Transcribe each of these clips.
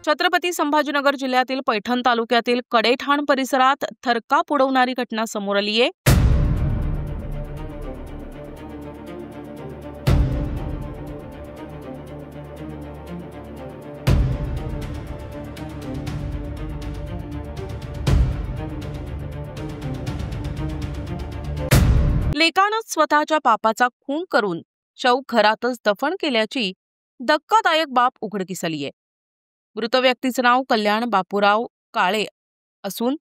छत्रपती संभाजीनगर जिल्ह्यातील पैठण तालुक्यातील कडेठाण परिसरात थरकाप उडवणारी घटना समोर आली आहे। लेकानं स्वतःच्या पापाचा खून करून शव घरातच दफन केल्याची धक्कादायक बाब उघडकीस आली आहे। मृत व्यक्तीचं नाव कल्याण बापूराव काळे असून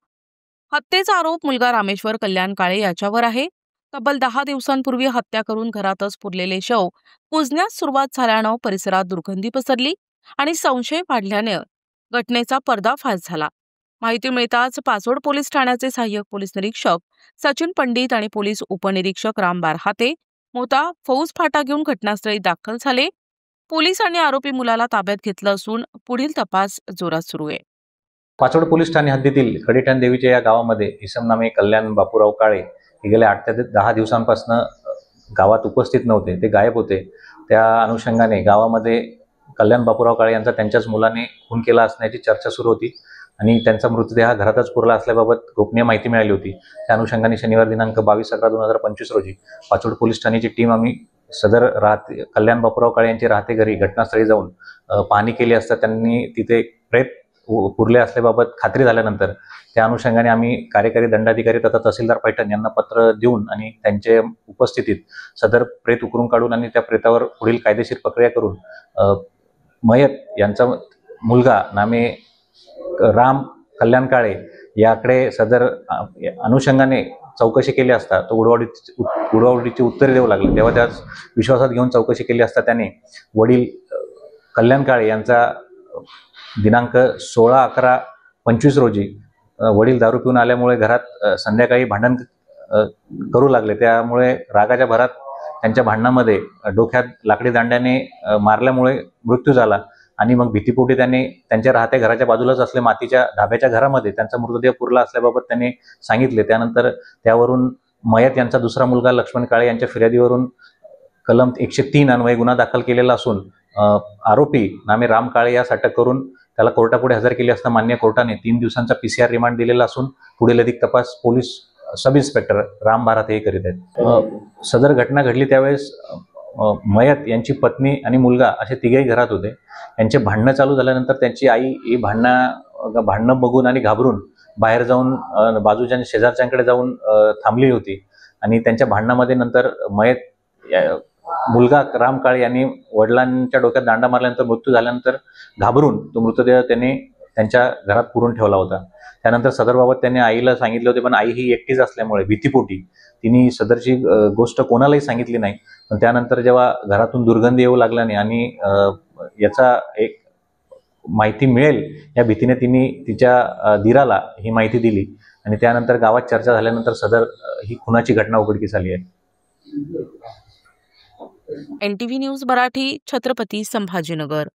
हत्येचा आरोप मुलगा रामेश्वर कल्याण काळे याच्यावर आहे। तब्बल 10 दिवसांपूर्वी हत्या करून घरातच पुरलेले शव कुजण्यास सुरुवात झाल्यानं परिसरात दुर्गंधी पसरली आणि संशय वाढल्याने घटनेचा पर्दाफाश झाला। माहिती मिळताच पाचोड पोलीस ठाण्याचे सहाय्यक पोलीस निरीक्षक सचिन पंडित आणि पोलीस उपनिरीक्षक राम बारहाते मोता फौज फाटा घेऊन घटनास्थळी दाखल झाले। पोलिसांनी आरोपी मुलाला ताब्यात घेतलं असून पुढील तपास जोरात सुरू आहे। पाचोड पोलीस ठाणे हद्दीतील कडेठाण देवीच्या या गावामध्ये इसम नामे कल्याण बापूराव काळे हे गेल्या 8 ते 10 दिवसांपासून गावात उपस्थित नव्हते, ते गायब होते। त्या अनुषंगाने गावामध्ये कल्याण बापूराव काळे यांचा त्यांच्याच मुलाने खून केला असण्याची चर्चा सुरू होती आणि त्यांचा मृतदेह घरातच पुरला असल्याबाबत गोपनीय माहिती मिळाली होती। त्या अनुषंगाने शनिवार दिनांक 22/11/2025 रोजी पाचोड पोलीस ठाण्याची टीम आम्ही सदर कल्याण बापूराव काळे यांचे राहते घरी घटनास्थळी जाऊन पाहणी केली असता त्यांनी तिथे प्रेत पुरले असल्याबाबत खात्री झाल्यानंतर त्या अनुषंगाने आम्ही कार्यकारी दंडाधिकारी तथा तहसीलदार पैठण यांना पत्र देऊन आणि त्यांच्या उपस्थितीत सदर प्रेत उकरून काढून आणि त्या प्रेतावर पुढील कायदेशीर प्रक्रिया करून मयत यांचा मुलगा नामे राम कल्याण काळे याकडे सदर अनुषंगाने चौकशी केली असता तो उडवाउडीची उत्तरे देऊ लागले। तेव्हा त्याच विश्वासात घेऊन चौकशी केली असता त्याने वडील कल्याण काळे यांचा दिनांक 16/11/25 रोजी वडील दारू पिऊन आल्यामुळे घरात संध्याकाळी भांडण करू लागले। त्यामुळे रागाच्या भरात त्यांच्या भांडणामध्ये डोक्यात लाकडी दांड्याने मारल्यामुळे मृत्यू झाला आणि मग भीतीपोटी त्यांनी त्यांच्या राहत्या घराच्या बाजूलाच असले मातीच्या धाब्याच्या घरामध्ये त्यांचा मृतदेह पुरला असल्याबाबत त्यांनी सांगितले। त्यानंतर त्यावरून मयत यांचा दुसरा मुलगा लक्ष्मण काळे यांच्या फिर्यादीवरून कलम 103 अन्वये गुन्हा दाखल केलेला असून आरोपी नामे राम काळे यास अटक करून त्याला कोर्टापुढे हजर केले असता मान्य कोर्टाने 3 दिवसांचा PCR रिमांड दिलेला असून पुढील अधिक तपास police sub inspector Ram Barhate हे करीत आहेत। सदर घटना घडली त्यावेळेस मयत यांची पत्नी आणि मुलगा असे तिघेही घरात होते। यांचे भांडणं चालू झाल्यानंतर त्यांची आई ही भांडणं बघून आणि घाबरून बाहेर जाऊन बाजूच्या शेजारच्यांकडे जाऊन थांबली होती आणि त्यांच्या भांडणामध्ये नंतर मयत मुलगा राम काळे यांनी वडिलांच्या डोक्यात दांडा मारल्यानंतर मृत्यू झाल्यानंतर घाबरून तो मृतदेह त्यांनी त्यांच्या घरात पुरून ठेवला होता। त्यानंतर सदरबाबत त्यांनी आईला सांगितले होते, पण आई ही एकटीच असल्यामुळे भीतीपोटी तिने सदरची गोष्ट कोणालाही सांगितली नाही। पण त्यानंतर जेव्हा घरातून दुर्गंधी येऊ लागल्याने आणि याचा एक माहिती मिळेल या भीतीने तिने तिच्या दीराला ही माहिती दिली आणि त्यानंतर गावात चर्चा झाल्यानंतर सदर ही खुनाची घटना उघडकीस आली आहे। NTV news Marathi, Chhatrapati Sambhajinagar.